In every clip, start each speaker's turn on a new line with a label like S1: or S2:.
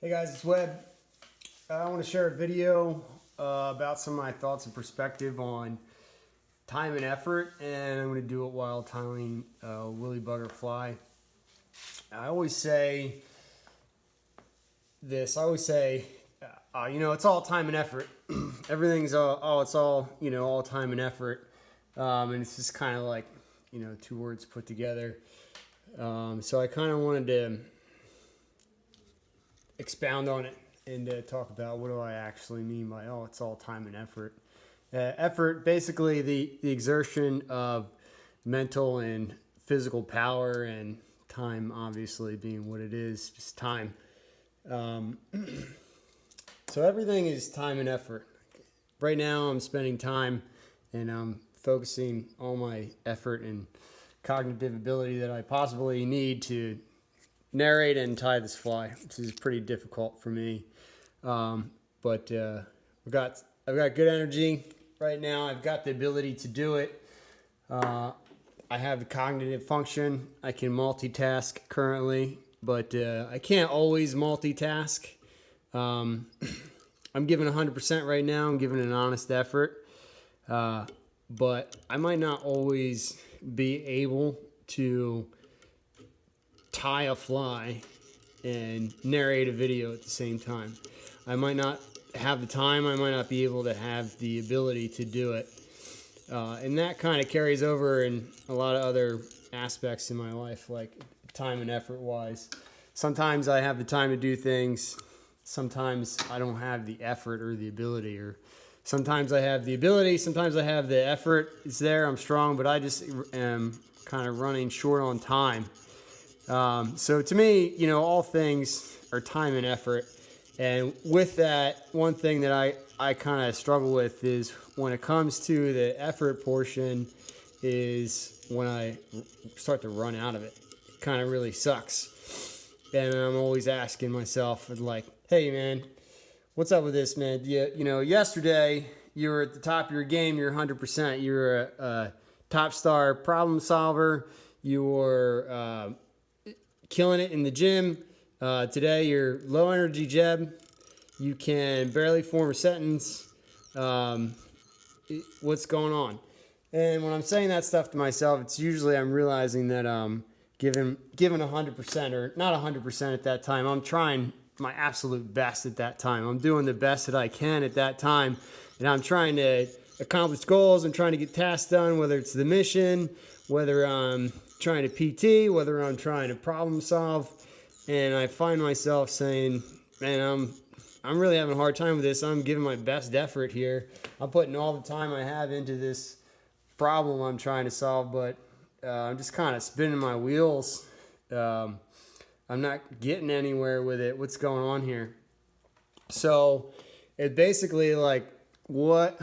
S1: Hey guys, it's Webb. I want to share a video about some of my thoughts and perspective on time and effort, and I'm going to do it while tying a willy bugger fly. I always say this. It's all time and effort. Everything's it's all all time and effort, and it's just kind of like two words put together. So I kind of wanted to expound on it and talk about what do I actually mean by it's all time and effort. Effort, basically the exertion of mental and physical power, and time obviously being what it is, just time. So everything is time and effort. Right now I'm spending time and I'm focusing all my effort and cognitive ability that I possibly need to narrate and tie this fly, which is pretty difficult for me. But I've got good energy right now. I've got the ability to do it. I have the cognitive function. I can multitask currently, but I can't always multitask. I'm giving 100% right now. I'm giving an honest effort, but I might not always be able to tie a fly and narrate a video at the same time. I might not have the time. I might not be able to have the ability to do it. And that kind of carries over in a lot of other aspects in my life, like time and effort wise. Sometimes I have the time to do things. Sometimes I don't have the effort or the ability, or sometimes I have the ability. Sometimes I have the effort. It's there. I'm strong, but I just am kind of running short on time. So to me, all things are time and effort. And with that, one thing that I kind of struggle with is when it comes to the effort portion is when I start to run out of it. It kind of really sucks. And I'm always asking myself, like, hey, man, what's up with this, man? Yesterday you were at the top of your game. You're 100%. You're a top star problem solver. You were killing it in the gym. Today you're low energy Jeb. You can barely form a sentence. What's going on? And when I'm saying that stuff to myself, it's usually I'm realizing that giving 100%, or not 100% at that time. I'm trying my absolute best at that time. I'm doing the best that I can at that time, and I'm trying to accomplish goals. I'm trying to get tasks done, whether it's the mission, whether I'm trying to PT, whether I'm trying to problem solve. And I find myself saying, man, I'm really having a hard time with this. I'm giving my best effort here. I'm putting all the time I have into this problem I'm trying to solve, but I'm just kind of spinning my wheels. I'm not getting anywhere with it. What's going on here? So it basically like, why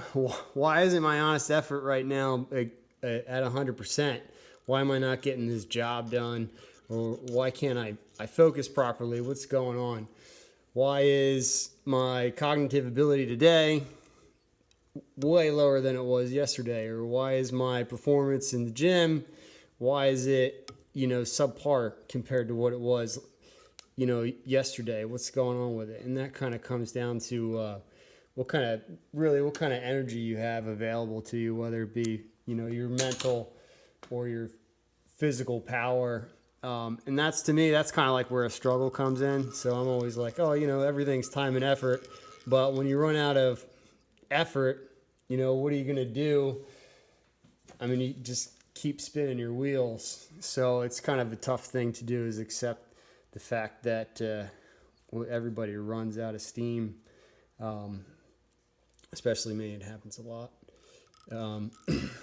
S1: isn't my honest effort right now at 100%? Why am I not getting this job done? Or why can't I focus properly? What's going on? Why is my cognitive ability today way lower than it was yesterday? Or why is my performance in the gym, why is it, subpar compared to what it was, yesterday? What's going on with it? And that kind of comes down to what kind of energy you have available to you, whether it be, your mental or your physical power. And that's, to me, that's kind of like where a struggle comes in. So I'm always like, everything's time and effort. But when you run out of effort, what are you going to do? I mean, you just keep spinning your wheels. So it's kind of a tough thing to do, is accept the fact that everybody runs out of steam. Especially me, it happens a lot.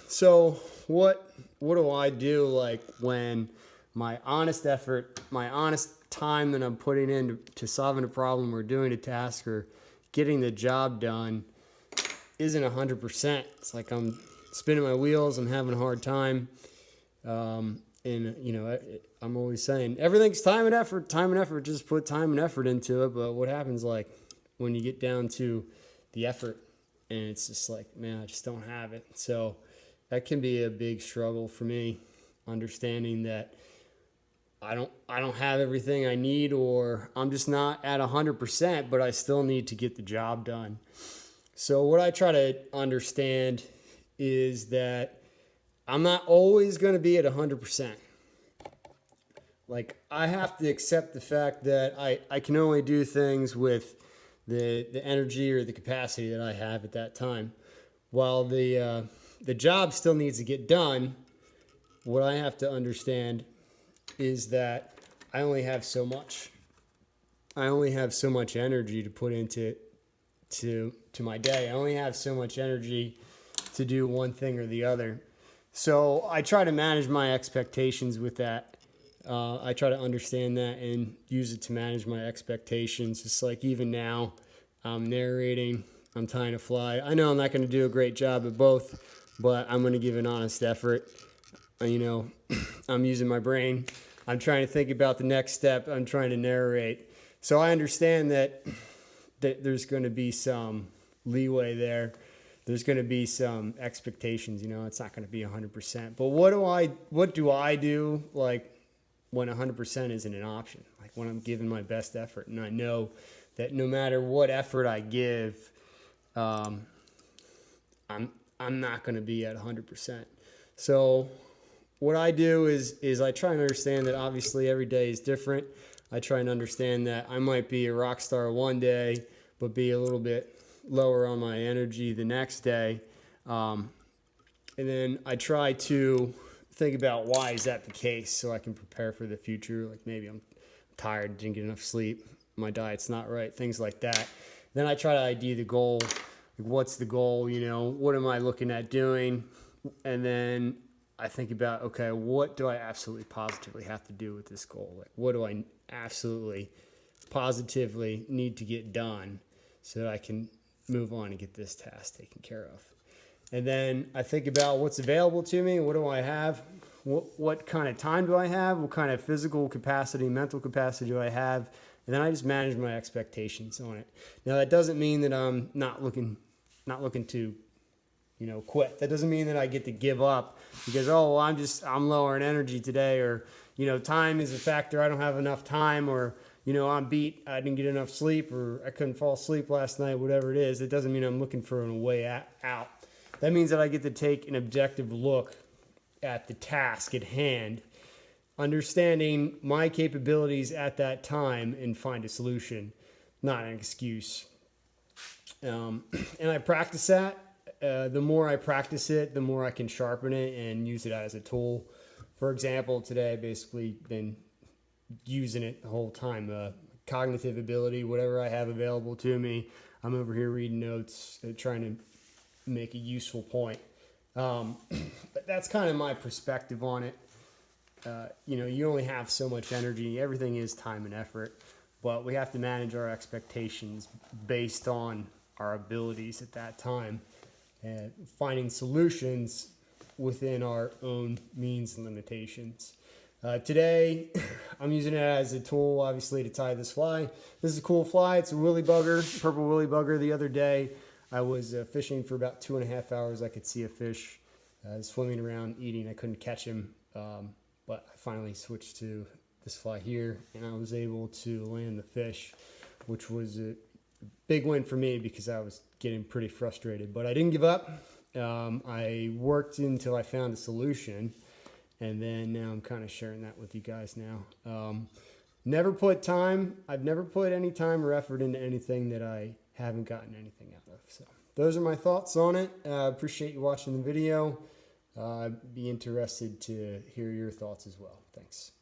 S1: So what do I do, like, when my honest effort, my honest time that I'm putting into solving a problem or doing a task or getting the job done isn't 100%. It's like I'm spinning my wheels. I'm having a hard time. I'm always saying everything's time and effort, just put time and effort into it. But what happens, like, when you get down to the effort and it's just like, man, I just don't have it. So that can be a big struggle for me, understanding that I don't have everything I need, or I'm just not at 100%, but I still need to get the job done. So what I try to understand is that I'm not always going to be at 100%. Like, I have to accept the fact that I can only do things with the energy or the capacity that I have at that time. While the job still needs to get done, what I have to understand is that I only have so much. I only have so much energy to put into my day. I only have so much energy to do one thing or the other. So I try to manage my expectations with that. I try to understand that and use it to manage my expectations. It's like, even now, I'm narrating, I'm tying a fly. I know I'm not going to do a great job at both, but I'm going to give an honest effort. I'm using my brain. I'm trying to think about the next step. I'm trying to narrate. So I understand that there's going to be some leeway there. There's going to be some expectations. It's not going to be 100%. But what do I do? Like, when 100% isn't an option, like when I'm giving my best effort, and I know that no matter what effort I give, I'm not going to be at 100%. So what I do is I try and understand that obviously every day is different. I try and understand that I might be a rock star one day, but be a little bit lower on my energy the next day. And then I try to think about why is that the case, so I can prepare for the future. Like, maybe I'm tired, didn't get enough sleep, my diet's not right, things like that. Then I try to ID the goal. Like, what's the goal? What am I looking at doing? And then I think about, okay, what do I absolutely positively have to do with this goal? Like, what do I absolutely positively need to get done so that I can move on and get this task taken care of? And then I think about what's available to me. What do I have? What kind of time do I have? What kind of physical capacity, mental capacity do I have? And then I just manage my expectations on it. Now, that doesn't mean that I'm not looking to, quit. That doesn't mean that I get to give up because, I'm lower in energy today, or, time is a factor. I don't have enough time, or, I'm beat. I didn't get enough sleep, or I couldn't fall asleep last night, whatever it is. It doesn't mean I'm looking for a way out. That means that I get to take an objective look at the task at hand, understanding my capabilities at that time, and find a solution, not an excuse. And I practice that. The more I practice it, the more I can sharpen it and use it as a tool. For example, today I've basically been using it the whole time. Cognitive ability, whatever I have available to me, I'm over here reading notes, trying to make a useful point. But that's kind of my perspective on it. You only have so much energy. Everything is time and effort, but we have to manage our expectations based on our abilities at that time, and finding solutions within our own means and limitations. Today, I'm using it as a tool, obviously, to tie this fly. This is a cool fly. It's a willy bugger, purple willy bugger. The other day, I was fishing for about 2.5 hours. I could see a fish swimming around, eating. I couldn't catch him, but I finally switched to this fly here, and I was able to land the fish, which was a big win for me because I was getting pretty frustrated. But I didn't give up. I worked until I found a solution, and then now I'm kind of sharing that with you guys now. I've never put any time or effort into anything that I haven't gotten anything out of. So those are my thoughts on it. Appreciate you watching the video. I'd be interested to hear your thoughts as well. Thanks.